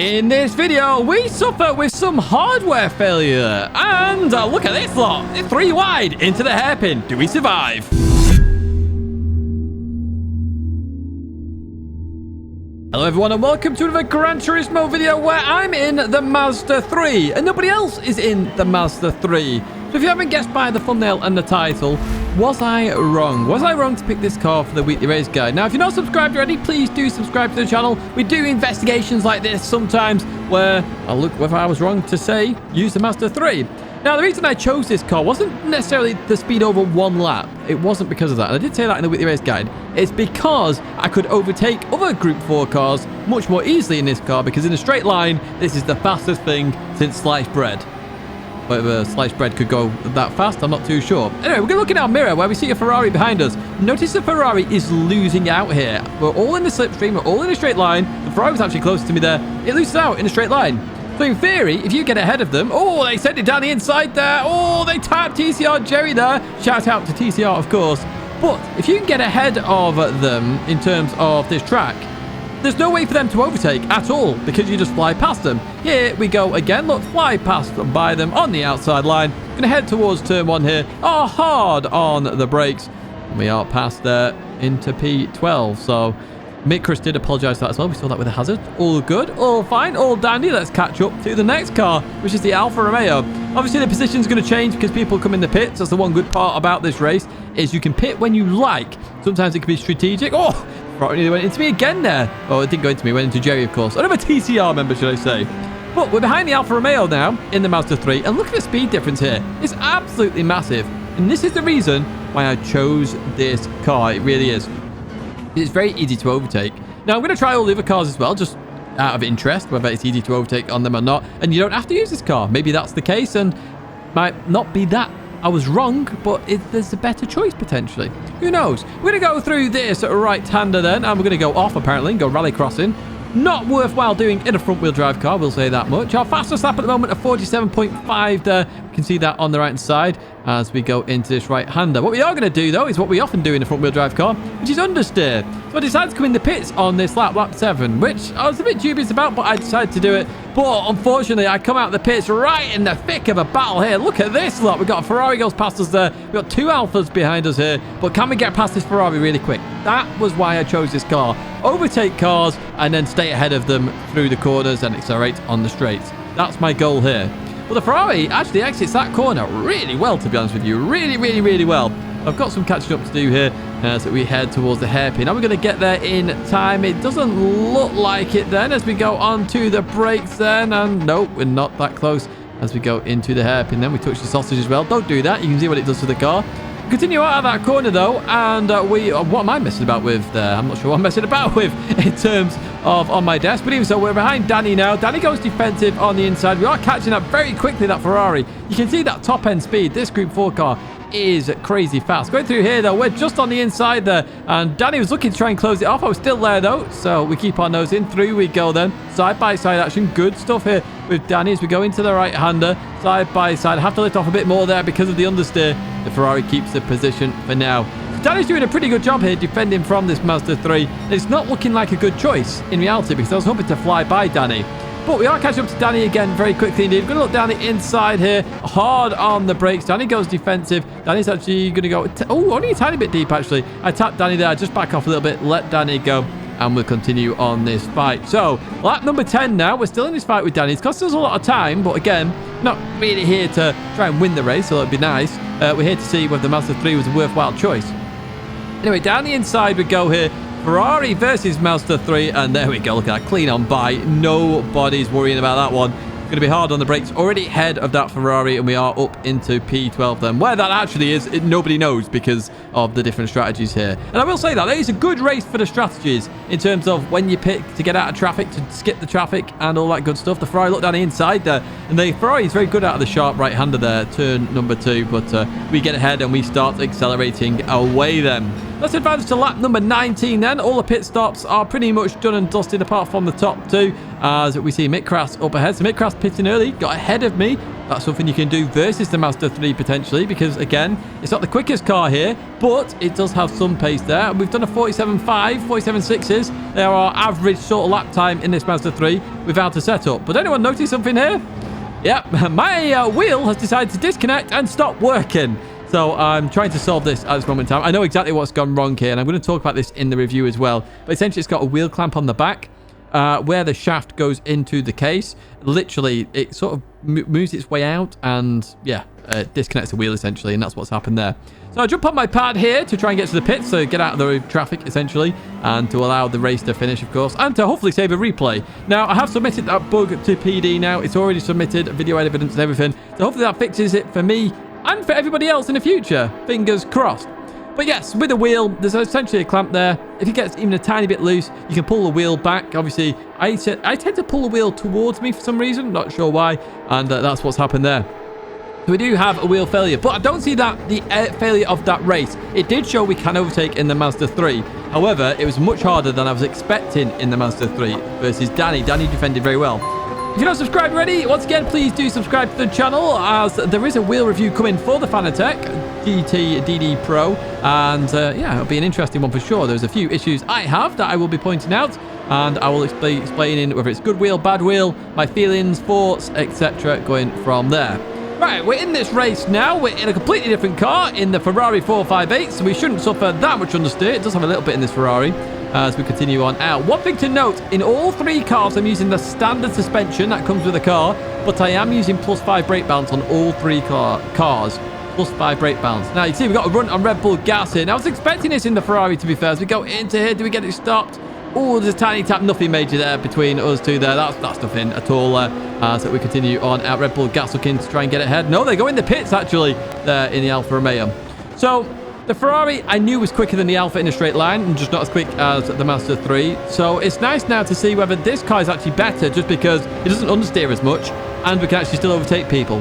In this video, we suffer with some hardware failure. And look at this lot. It's 3 wide into the hairpin. Do we survive? Hello everyone and welcome to another Gran Turismo video where I'm in the Mazda 3 and nobody else is in the Mazda 3. So if you haven't guessed by the thumbnail and the title, was I wrong? Was I wrong to pick this car for the weekly race guide? Now if you're not subscribed already, please do subscribe to the channel. We do investigations like this sometimes where I'll look whether I was wrong to say use the Mazda 3. Now, the reason I chose this car wasn't necessarily the speed over 1 lap. It wasn't because of that. And I did say that in the weekly race guide. It's because I could overtake other Group 4 cars much more easily in this car because in a straight line, this is the fastest thing since sliced bread. Whether sliced bread could go that fast, I'm not too sure. Anyway, we're going to look in our mirror where we see a Ferrari behind us. Notice the Ferrari is losing out here. We're all in the slipstream. We're all in a straight line. The Ferrari was actually closer to me there. It loses out in a straight line. So in theory, if you get ahead of them... Oh, they sent it down the inside there. Oh, they tapped TCR Jerry there. Shout out to TCR, of course. But if you can get ahead of them in terms of this track, there's no way for them to overtake at all because you just fly past them. Here we go again. Look, fly past by them on the outside line. Going to head towards turn 1 here. Oh, hard on the brakes. And we are past there into P12. So... Chris did apologise for that as well. We saw that with a hazard. All good, all fine, all dandy. Let's catch up to the next car, which is the Alfa Romeo. Obviously, the position's going to change because people come in the pits. That's the one good part about this race, is you can pit when you like. Sometimes it can be strategic. Oh, it went into me again there. Oh, it didn't go into me. It went into Jerry, of course. Another TCR member, should I say. But we're behind the Alfa Romeo now in the Mazda 3. And look at the speed difference here. It's absolutely massive. And this is the reason why I chose this car. It really is. It's very easy to overtake. Now, I'm going to try all the other cars as well, just out of interest, whether it's easy to overtake on them or not. And you don't have to use this car. Maybe that's the case, and might not be that I was wrong, but there's a better choice, potentially. Who knows? We're going to go through this right-hander then, and we're going to go off, apparently, and go rally crossing. Not worthwhile doing in a front-wheel drive car, we'll say that much. Our fastest lap at the moment of 47.5 there. You can see that on the right side as we go into this right-hander. What we are going to do, though, is what we often do in a front-wheel drive car, which is understeer. So I decided to come in the pits on this lap 7, which I was a bit dubious about, but I decided to do it. But unfortunately, I come out the pits right in the thick of a battle here. Look at this lot. We've got a Ferrari goes past us there. We've got 2 Alfas behind us here. But can we get past this Ferrari really quick? That was why I chose this car. Overtake cars and then stay ahead of them through the corners and accelerate on the straights. That's my goal here. Well, the Ferrari actually exits that corner really well, to be honest with you. Really well. I've got some catching up to do here as we head towards the hairpin. Are we going to get there in time? It doesn't look like it then as we go on to the brakes then. And nope, we're not that close as we go into the hairpin. Then we touch the sausage as well. Don't do that. You can see what it does to the car. Continue out of that corner though, and what am I messing about with there? I'm not sure what I'm messing about with in terms of on my desk, but even so, we're behind Danny now. Danny goes defensive on the inside. We are catching up very quickly, that Ferrari. You can see that top end speed. This Group 4 car is crazy fast. Going through here though, we're just on the inside there, and Danny was looking to try and close it off. I was still there though, so we keep our nose in. Through we go then. Side by side action. Good stuff here with Danny as we go into the right hander. Side by side. I have to lift off a bit more there because of the understeer. The Ferrari keeps the position for now. Danny's doing a pretty good job here defending from this Mazda 3. It's not looking like a good choice in reality because I was hoping to fly by Danny. But we are catching up to Danny again very quickly indeed. We're going to look down the inside here. Hard on the brakes. Danny goes defensive. Danny's actually going to go... Oh, only a tiny bit deep actually. I tapped Danny there. Just back off a little bit. Let Danny go. And we'll continue on this fight. So, lap number 10 now. We're still in this fight with Danny. It's cost us a lot of time. But again, not really here to try and win the race. So it'd be nice. We're here to see whether the Mazda 3 was a worthwhile choice. Anyway, down the inside we go here. Ferrari versus Mazda 3. And there we go. Look at that. Clean on by. Nobody's worrying about that one. Going to be hard on the brakes. Already ahead of that Ferrari. And we are up into P12 then. Where that actually is, nobody knows because of the different strategies here. And I will say that is a good race for the strategies in terms of when you pick to get out of traffic, to skip the traffic and all that good stuff. The Ferrari look down the inside there. And the Ferrari is very good out of the sharp right-hander there. Turn number 2. But we get ahead and we start accelerating away then. Let's advance to lap number 19 then. All the pit stops are pretty much done and dusted apart from the top two, as we see Mick Crass up ahead. So Mick Crass pitting early, got ahead of me. That's something you can do versus the Mazda 3 potentially, because again, it's not the quickest car here, but it does have some pace there. We've done a 47.5, 47.6s. They are our average sort of lap time in this Mazda 3 without a setup. But anyone notice something here? Yep, my wheel has decided to disconnect and stop working. So I'm trying to solve this at this moment in time. I know exactly what's gone wrong here, and I'm going to talk about this in the review as well. But essentially, it's got a wheel clamp on the back where the shaft goes into the case. Literally, it sort of moves its way out and, yeah, disconnects the wheel, essentially, and that's what's happened there. So I jump on my pad here to try and get to the pits, so get out of the traffic, essentially, and to allow the race to finish, of course, and to hopefully save a replay. Now, I have submitted that bug to PD now. It's already submitted, video evidence and everything. So hopefully that fixes it for me and for everybody else in the future. Fingers crossed. But yes, with the wheel, there's essentially a clamp there. If it gets even a tiny bit loose, you can pull the wheel back. Obviously, I tend to pull the wheel towards me for some reason. Not sure why. And that's what's happened there. So we do have a wheel failure, but I don't see that the failure of that race. It did show we can overtake in the Mazda 3. However, it was much harder than I was expecting in the Mazda 3 versus Danny. Danny defended very well. If you're not subscribed already, once again, please do subscribe to the channel, as there is a wheel review coming for the Fanatec GT DD Pro. And yeah, it'll be an interesting one for sure. There's a few issues I have that I will be pointing out, and I will be explaining whether it's good wheel, bad wheel, my feelings, thoughts, etc. going from there. Right, we're in this race now. We're in a completely different car, in the Ferrari 458, so we shouldn't suffer that much understeer. It does have a little bit in this Ferrari as we continue on out. One thing to note, in all three cars, I'm using the standard suspension that comes with the car, but I am using +5 brake balance on all three cars. +5 brake balance. Now, you see, we've got a run on Red Bull gas here. Now, I was expecting this in the Ferrari, to be fair. As we go into here, do we get it stopped? Oh, there's a tiny tap, nothing major there between us two there. That's nothing at all. So we continue on out. Red Bull gas looking to try and get ahead. No, they go in the pits, actually, there in the Alfa Romeo. So the Ferrari, I knew, was quicker than the Alfa in a straight line, and just not as quick as the Mazda 3. So it's nice now to see whether this car is actually better, just because it doesn't understeer as much, and we can actually still overtake people.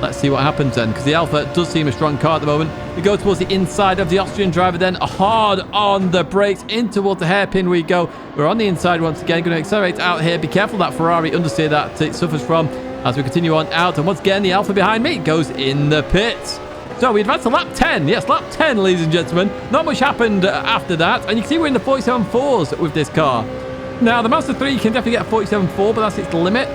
Let's see what happens then, because the Alfa does seem a strong car at the moment. We go towards the inside of the Austrian driver then, hard on the brakes, in towards the hairpin we go. We're on the inside once again, going to accelerate out here. Be careful that Ferrari understeer that it suffers from as we continue on out. And once again, the Alfa behind me goes in the pits. So we advance to lap 10. Yes, lap 10, ladies and gentlemen. Not much happened after that. And you can see we're in the 47.4s with this car. Now, the Mazda 3 can definitely get a 47.4, but that's its limit.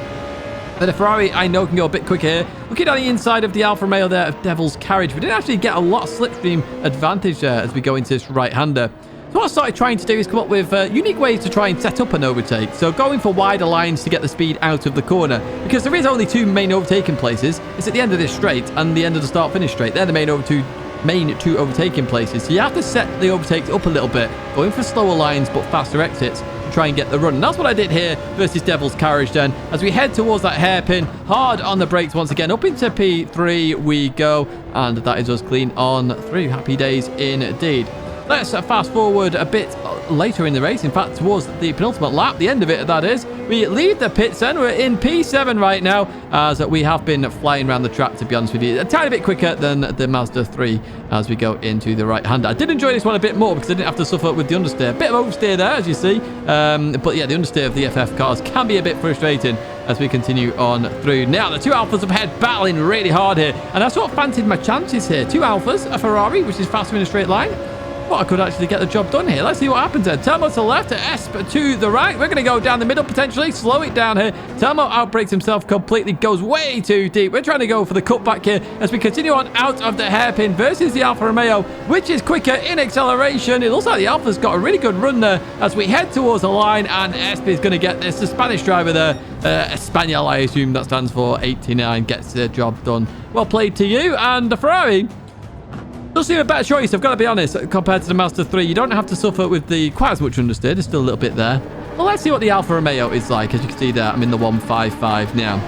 But the Ferrari, I know, can go a bit quicker here. Looking on the inside of the Alfa Romeo there of Devil's Carriage, we didn't actually get a lot of slipstream advantage there as we go into this right-hander. So what I started trying to do is come up with unique ways to try and set up an overtake. So going for wider lines to get the speed out of the corner, because there is only two main overtaking places. It's at the end of this straight and the end of the start-finish straight. They're the main two overtaking places. So you have to set the overtakes up a little bit, going for slower lines but faster exits to try and get the run. And that's what I did here versus Devil's Carriage then. As we head towards that hairpin, hard on the brakes once again. Up into P3 we go, and that is us clean on through. Happy days indeed. Let's fast forward a bit later in the race. In fact, towards the penultimate lap, the end of it, that is. We leave the pits then. We're in P7 right now, as we have been flying around the track, to be honest with you. A tiny bit quicker than the Mazda 3 as we go into the right-hander. I did enjoy this one a bit more because I didn't have to suffer with the understeer. A bit of oversteer there, as you see. But yeah, the understeer of the FF cars can be a bit frustrating as we continue on through. Now, the two Alfas up ahead battling really hard here. And I sort of fancied my chances here. Two Alfas, a Ferrari, which is faster in a straight line. Well, I could actually get the job done here. Let's see what happens then. Telmo to the left, Esp to the right. We're going to go down the middle, potentially. Slow it down here. Telmo outbrakes himself completely. Goes way too deep. We're trying to go for the cutback here as we continue on out of the hairpin versus the Alfa Romeo, which is quicker in acceleration. It looks like the Alfa's got a really good run there as we head towards the line, and Esp is going to get this. The Spanish driver there, Espanol, I assume that stands for 89, gets the job done. Well played to you. And the Ferrari does seem a better choice, I've got to be honest, compared to the Mazda 3. You don't have to suffer with the quite as much understeer. There's still a little bit there. Well, let's see what the Alfa Romeo is like. As you can see there, I'm in the 155 now.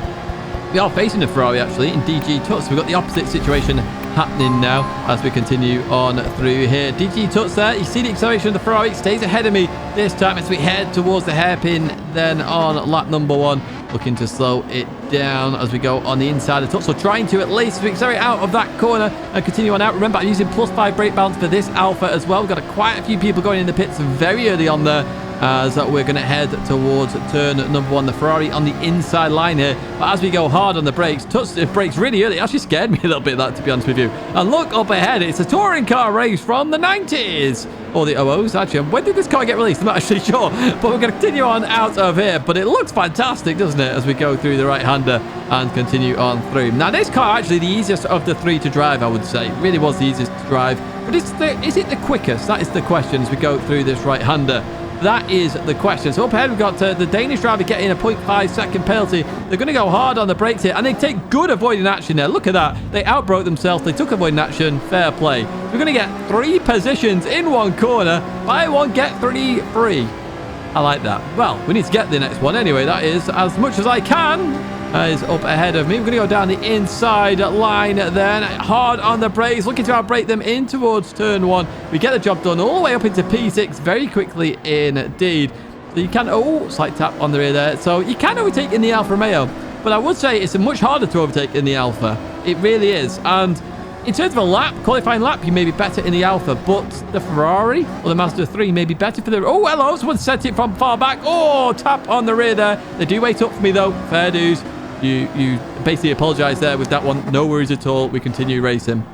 We are facing the Ferrari, actually, in DG Tuts. We've got the opposite situation happening now as we continue on through here. DG Tuts there. You see the acceleration of the Ferrari. Stays ahead of me this time as we head towards the hairpin then on lap number 1. looking to slow it down as we go on the inside of the tunnel. So trying to at least accelerate out of that corner and continue on out. Remember, I'm using +5 brake balance for this Alfa as well. We've got quite a few people going in the pits very early on there, as we're going to head towards turn number 1, the Ferrari on the inside line here. But as we go hard on the brakes, touch the brakes really early. It actually scared me a little bit, that, to be honest with you. And look up ahead, it's a touring car race from the 90s. Or the 00s, actually. When did this car get released? I'm not actually sure. But we're going to continue on out of here. But it looks fantastic, doesn't it, as we go through the right-hander and continue on through. Now, this car actually the easiest of the 3 to drive, I would say. It really was the easiest to drive. But is it the quickest? That is the question as we go through this right-hander. That is the question. So up ahead, we've got the Danish driver getting a 0.5 second penalty. They're going to go hard on the brakes here, and they take good avoiding action there. Look at that. They outbroke themselves. They took avoiding action. Fair play. We're going to get 3 positions in one corner. Buy one, get 3 free. I like that. Well, we need to get the next one anyway. That is as much as I can. Is up ahead of me. We're going to go down the inside line then. Hard on the brakes. Looking to outbrake them in towards turn 1. We get the job done all the way up into P6 very quickly indeed. So you can... Oh, slight tap on the rear there. So you can overtake in the Alfa Romeo. But I would say it's much harder to overtake in the Alfa. It really is. And in terms of a lap, qualifying lap, you may be better in the Alfa. But the Ferrari or the Mazda 3 may be better for the... Oh, hello. Someone sent it from far back. Oh, tap on the rear there. They do wait up for me though. Fair dues. You basically apologize there with that one. No worries at all. We continue racing.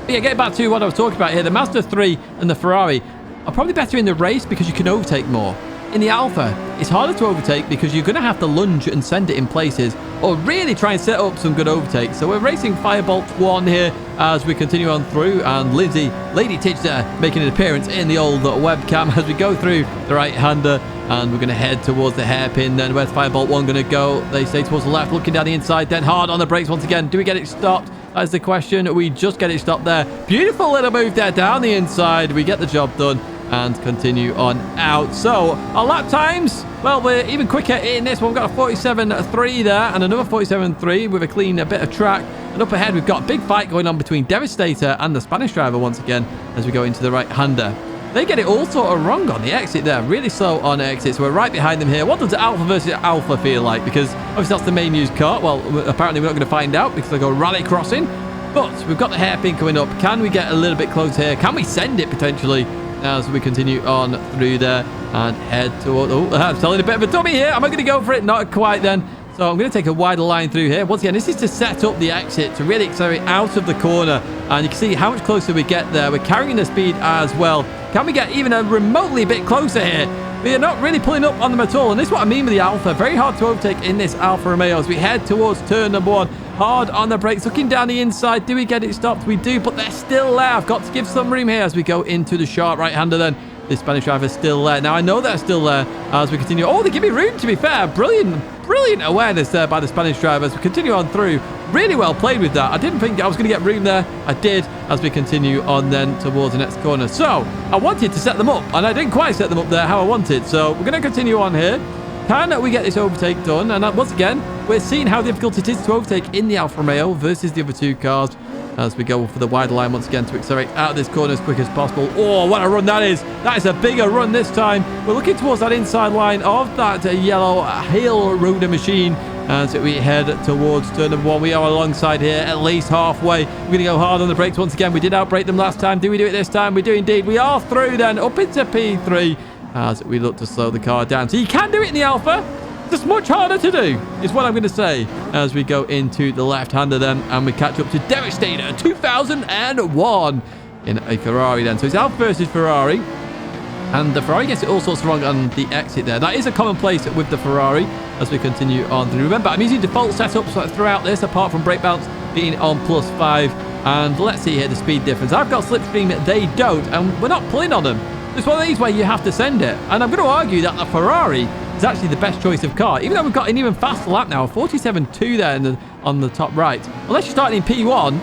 But yeah, getting back to what I was talking about here. The Mazda 3 and the Ferrari are probably better in the race because you can overtake more. In the Alfa, it's harder to overtake because you're going to have to lunge and send it in places or really try and set up some good overtakes. So we're racing Firebolt 1 here as we continue on through, and Lady Tidgney making an appearance in the old webcam as we go through the right-hander, and we're going to head towards the hairpin then. Where's Firebolt 1 going to go? They say towards the left, looking down the inside, then hard on the brakes once again. Do we get it stopped? That's the question. We just get it stopped there. Beautiful little move there down the inside. We get the job done and continue on out. So our lap times, well, we're even quicker in this one. We've got a 47.3 there and another 47.3 with a clean bit of track. And up ahead, we've got a big fight going on between Devastator and the Spanish driver once again as we go into the right-hander. They get it all sort of wrong on the exit there. Really slow on exit. So we're right behind them here. What does Alfa versus Alfa feel like? Because obviously that's the main used car. Well, apparently we're not going to find out because they go rally crossing. But we've got the hairpin coming up. Can we get a little bit close here? Can we send it potentially as we continue on through there and head toward... Oh, I'm selling a bit of a dummy here. Am I going to go for it? Not quite then. So I'm going to take a wider line through here. Once again, this is to set up the exit to really accelerate out of the corner. And you can see how much closer we get there. We're carrying the speed as well. Can we get even a remotely bit closer here? We are not really pulling up on them at all. And this is what I mean with the Alfa. Very hard to overtake in this Alfa Romeo as we head towards turn number 1. Hard on the brakes, looking down the inside. Do we get it stopped? We do, but they're still there. I've got to give some room here as we go into the sharp right-hander then. This Spanish driver is still there. Now, I know they're still there as we continue. Oh, they give me room, to be fair. Brilliant awareness there by the Spanish driver as we continue on through. Really well played with that. I didn't think I was going to get room there. I did as we continue on then towards the next corner. So, I wanted to set them up, and I didn't quite set them up there how I wanted. So, we're going to continue on here. Can we get this overtake done? And once again, we're seeing how difficult it is to overtake in the Alfa Romeo versus the other two cars as we go for the wider line once again to accelerate out of this corner as quick as possible. Oh, what a run that is. That is a bigger run this time. We're looking towards that inside line of that yellow hill rotor machine as we head towards turn number 1. We are alongside here at least halfway. We're going to go hard on the brakes once again. We did outbrake them last time. Do we do it this time? We do indeed. We are through then up into P3 as we look to slow the car down. So you can do it in the Alfa. Just much harder to do is what I'm going to say as we go into the left-hander then, and we catch up to Devastator 2001 in a Ferrari then. So it's Alfa versus Ferrari, and the Ferrari gets it all sorts wrong on the exit there. That is a commonplace with the Ferrari as we continue on through. Remember, I'm using default setups throughout this apart from brake balance being on +5, and let's see here the speed difference. I've got slipstream, they don't, and we're not pulling on them. It's one of these where you have to send it, and I'm going to argue that the Ferrari is actually the best choice of car, even though we've got an even faster lap now, 47.2 there on the top right. Unless you're starting in P1,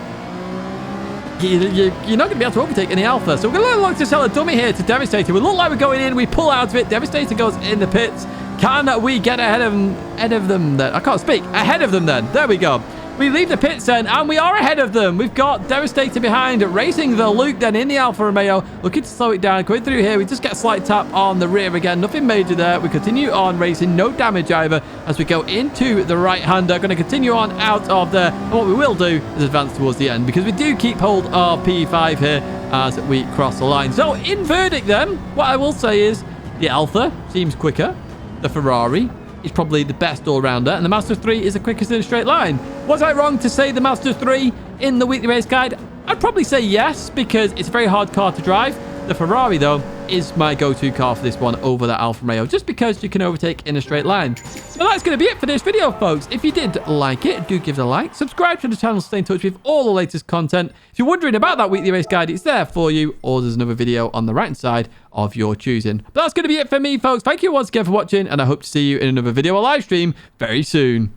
you're not going to be able to overtake in the Alfa. So we're going to look to sell a dummy here to Devastator. We look like we're going in, we pull out of it, Devastator goes in the pits. Can we get ahead of them then? I can't speak. Ahead of them then. There we go. We leave the pits then, and we are ahead of them. We've got Devastator behind, racing the Luke then in the Alfa Romeo, looking to slow it down. Going through here, we just get a slight tap on the rear again. Nothing major there. We continue on racing, no damage either, as we go into the right-hander. Going to continue on out of there. And what we will do is advance towards the end, because we do keep hold of P5 here as we cross the line. So, in verdict then, what I will say is the Alfa seems quicker. The Ferrari is probably the best all-rounder, and the Mazda 3 is the quickest in a straight line. Was I wrong to say the Mazda 3 in the weekly race guide? I'd probably say yes, because it's a very hard car to drive. The Ferrari, though, is my go-to car for this one over the Alfa Romeo, just because you can overtake in a straight line. So that's going to be it for this video, folks. If you did like it, do give it a like. Subscribe to the channel to stay in touch with all the latest content. If you're wondering about that weekly race guide, it's there for you, or there's another video on the right-hand side of your choosing. But that's going to be it for me, folks. Thank you once again for watching, and I hope to see you in another video or live stream very soon.